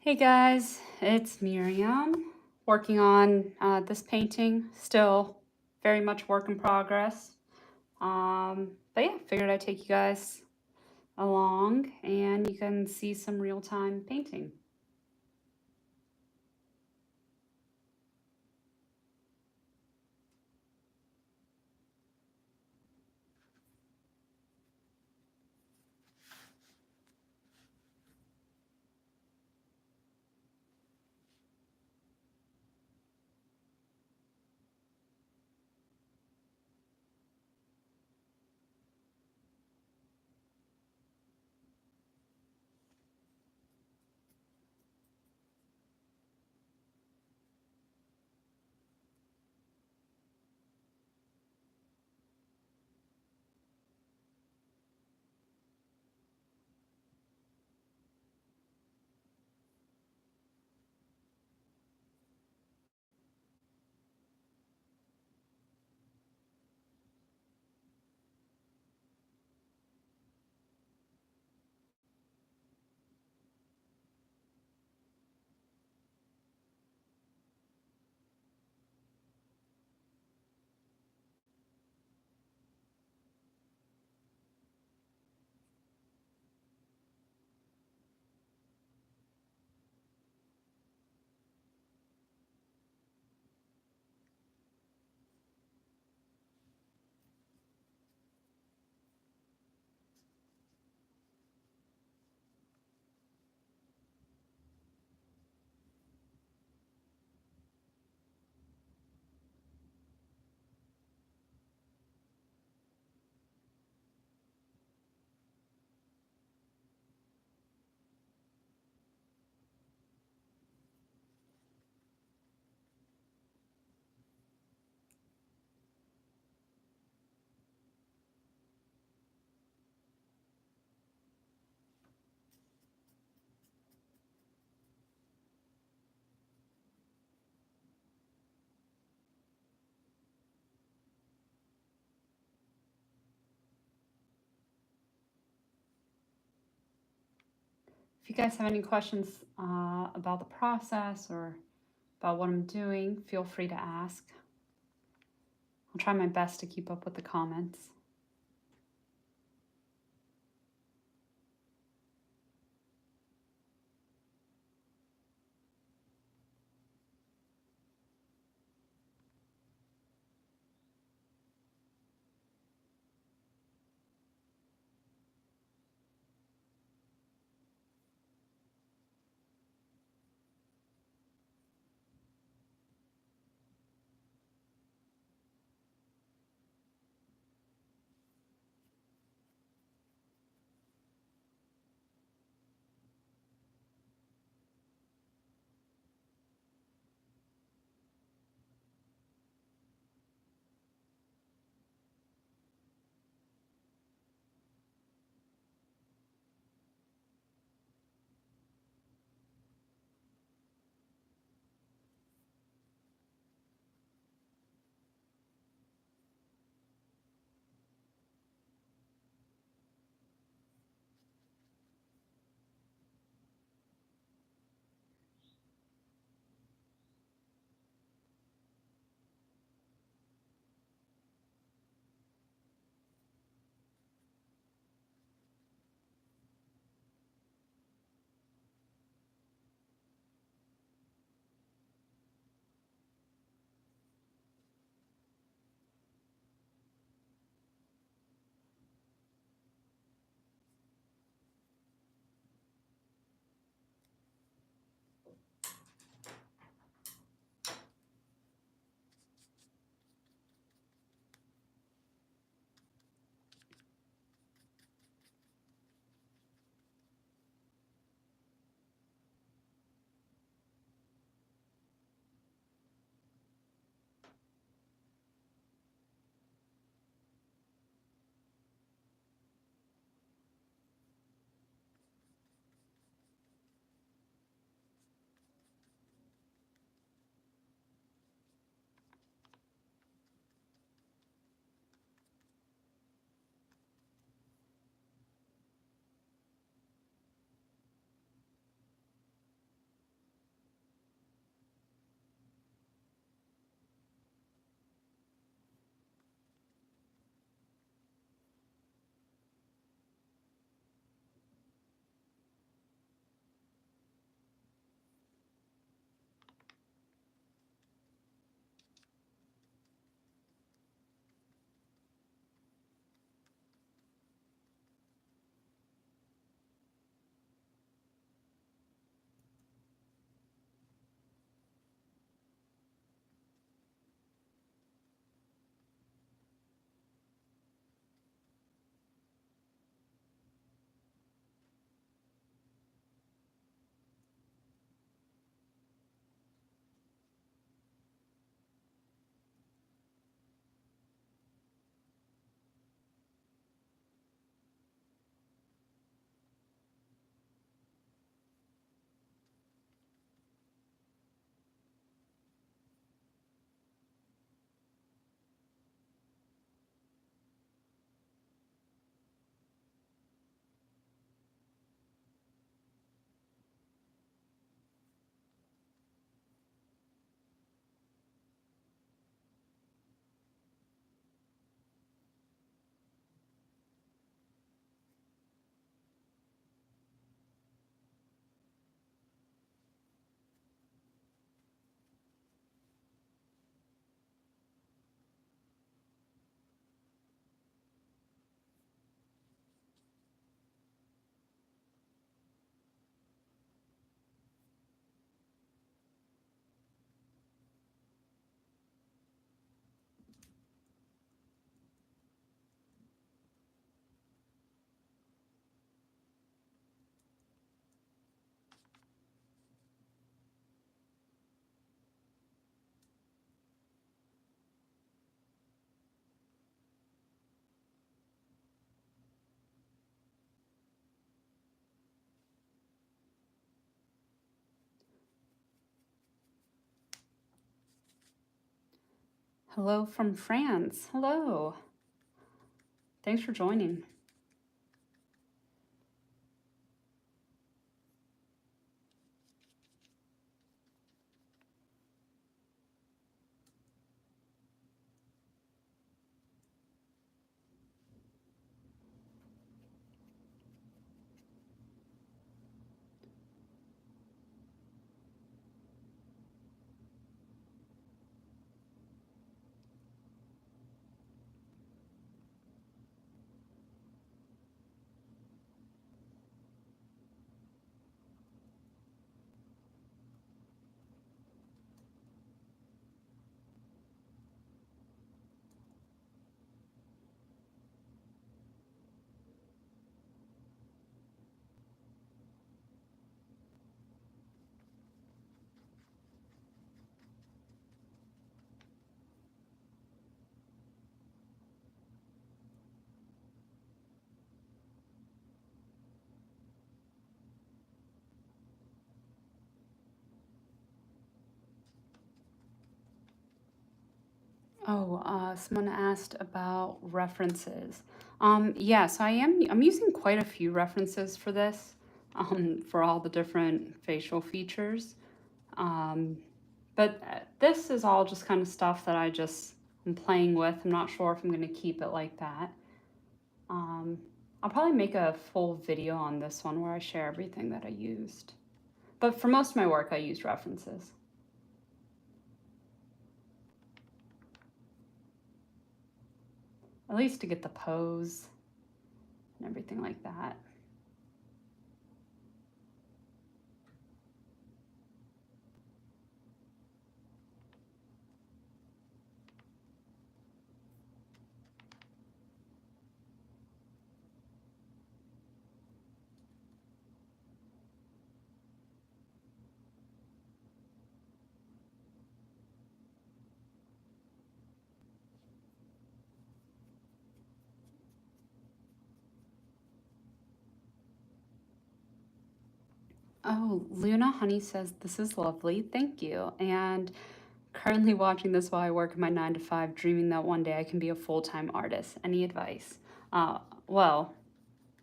Hey guys, it's Miriam working on this painting. Still very much work in progress. But yeah, figured I'd take you guys along and you can see some real-time painting. If you guys have any questions about the process or about what I'm doing, feel free to ask. I'll try my best to keep up with the comments. Hello from France. Hello. Thanks for joining. Oh, someone asked about references. Yes, I'm using quite a few references for this, for all the different facial features. But this is all just kind of stuff that I'm playing with. I'm not sure if I'm going to keep it like that. I'll probably make a full video on this one where I share everything that I used. But for most of my work, I used references. At least to get the pose and everything like that. Oh, Luna Honey says, this is lovely. Thank you. And currently watching this while I work my 9 to 5, dreaming that one day I can be a full-time artist. Any advice? Well,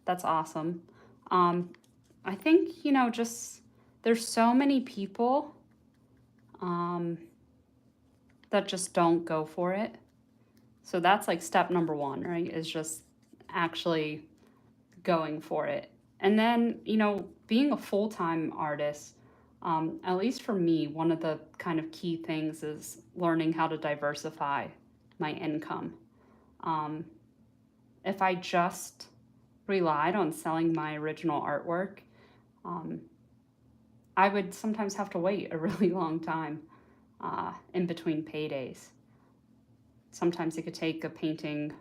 that's awesome. I think, just there's so many people that just don't go for it. So that's like step number one, right? Is just actually going for it. And then, being a full-time artist, at least for me, one of the kind of key things is learning how to diversify my income. If I just relied on selling my original artwork, I would sometimes have to wait a really long time in between paydays. Sometimes it could take a painting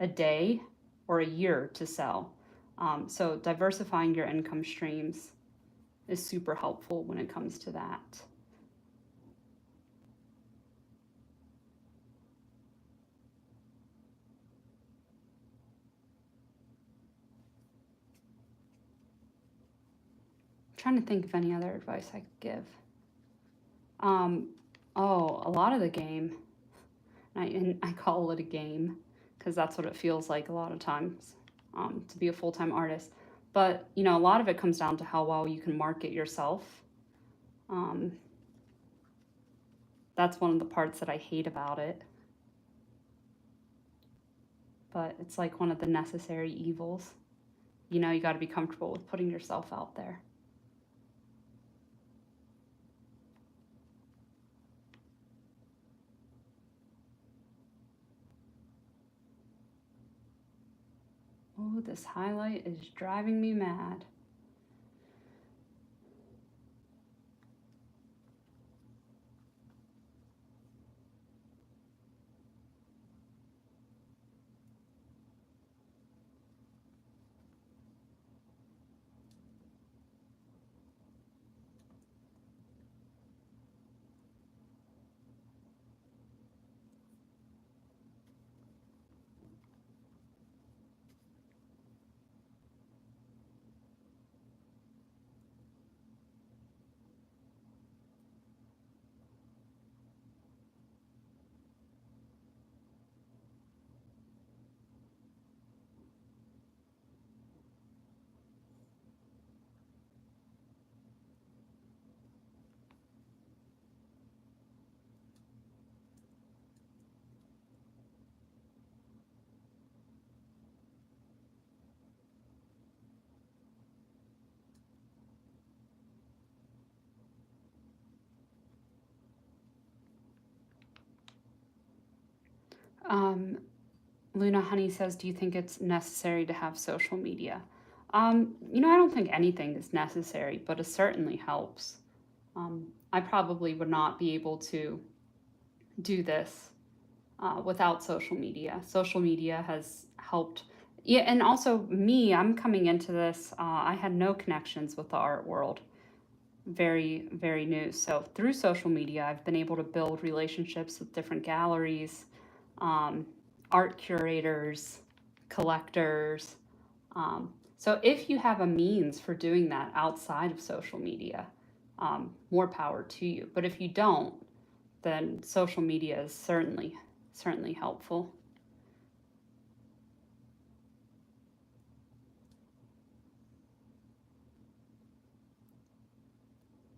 a day or a year to sell. So diversifying your income streams is super helpful when it comes to that. I'm trying to think of any other advice I could give. A lot of the game, and I call it a game because that's what it feels like a lot of times to be a full-time artist. But, a lot of it comes down to how well you can market yourself. That's one of the parts that I hate about it. But it's like one of the necessary evils. You got to be comfortable with putting yourself out there. Oh, this highlight is driving me mad. Um, Luna Honey says, do you think it's necessary to have social media? I don't think anything is necessary, but it certainly helps. I probably would not be able to do this without social media. Social media has helped. Yeah, and also me, I'm coming into this. I had no connections with the art world. Very, very new. So through social media, I've been able to build relationships with different galleries, um, art curators, collectors. So if you have a means for doing that outside of social media, more power to you. But if you don't, then social media is certainly helpful.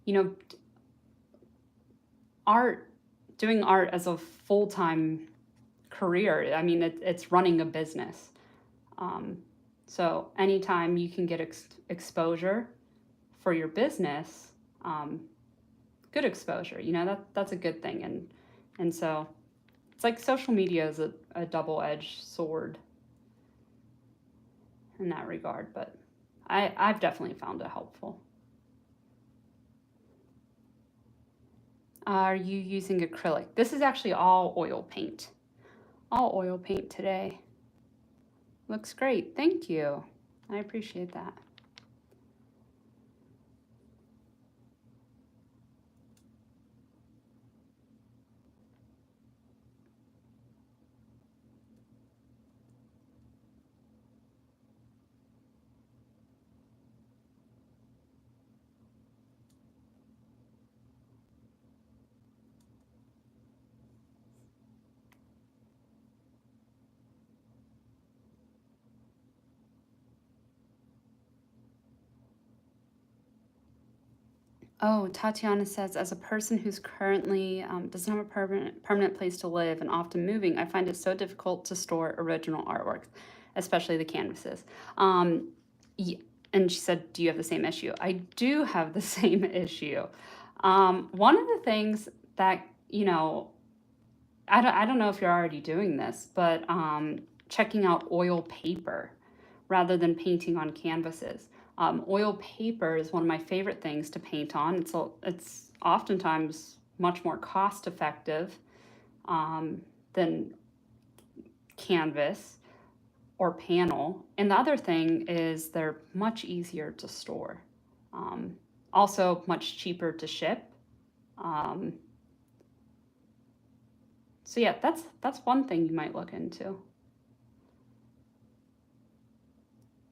You know, art, doing art as a full-time career, I mean, it's running a business. Um, so anytime you can get exposure for your business, um, good exposure, that's a good thing. And so it's like social media is a double-edged sword in that regard, but I've definitely found it helpful. Are you using acrylic? This is actually all oil paint. All oil paint today. Looks great. Thank you. I appreciate that. Oh, Tatiana says, as a person who's currently doesn't have a permanent place to live and often moving, I find it so difficult to store original artworks, especially the canvases. Y- and she said, do you have the same issue? I do have the same issue. One of the things that, I don't know if you're already doing this, but checking out oil paper rather than painting on canvases. Oil paper is one of my favorite things to paint on. It's oftentimes much more cost effective than canvas or panel. And the other thing is they're much easier to store. Also much cheaper to ship. Um, so yeah, that's one thing you might look into.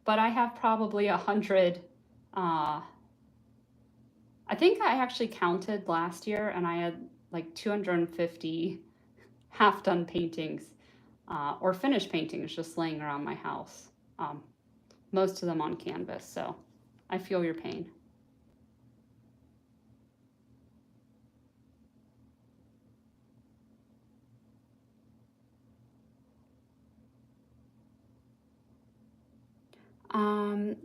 But I have probably 100. I think I actually counted last year, and I had like 250 half-done paintings or finished paintings just laying around my house. Most of them on canvas, so I feel your pain.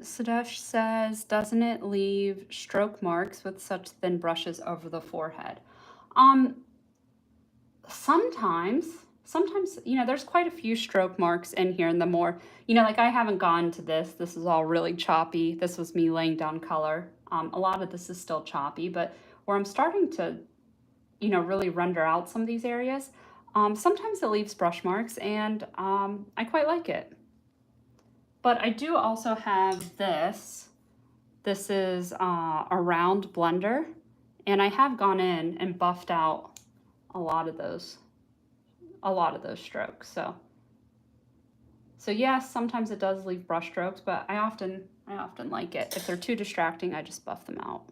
Sadesh says, doesn't it leave stroke marks with such thin brushes over the forehead? Um, sometimes, there's quite a few stroke marks in here, and the more, like I haven't gone to this. This is all really choppy. This was me laying down color. A lot of this is still choppy, but where I'm starting to, really render out some of these areas, sometimes it leaves brush marks, and I quite like it. But I do also have this. This is a round blender, and I have gone in and buffed out a lot of those strokes. So yes, sometimes it does leave brush strokes, but I often like it. If they're too distracting, I just buff them out.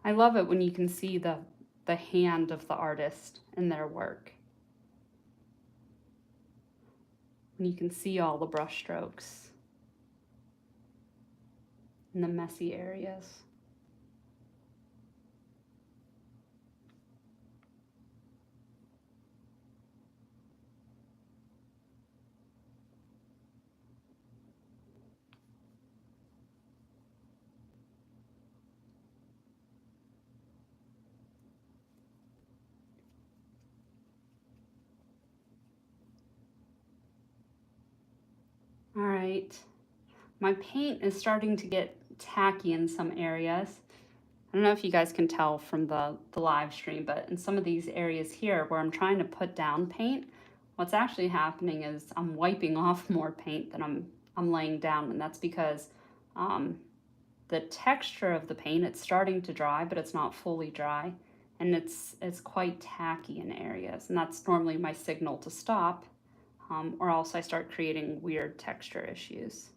I love it when you can see the hand of the artist in their work. When you can see all the brush strokes in the messy areas. All right, my paint is starting to get tacky in some areas. I don't know if you guys can tell from the live stream, but in some of these areas here where I'm trying to put down paint, what's actually happening is I'm wiping off more paint than I'm laying down, and that's because the texture of the paint, it's starting to dry, but it's not fully dry, and it's quite tacky in areas, and that's normally my signal to stop, or else I start creating weird texture issues.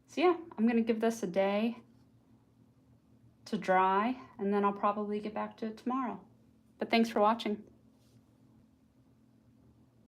So yeah, I'm gonna give this a day to dry, and then I'll probably get back to it tomorrow. But thanks for watching.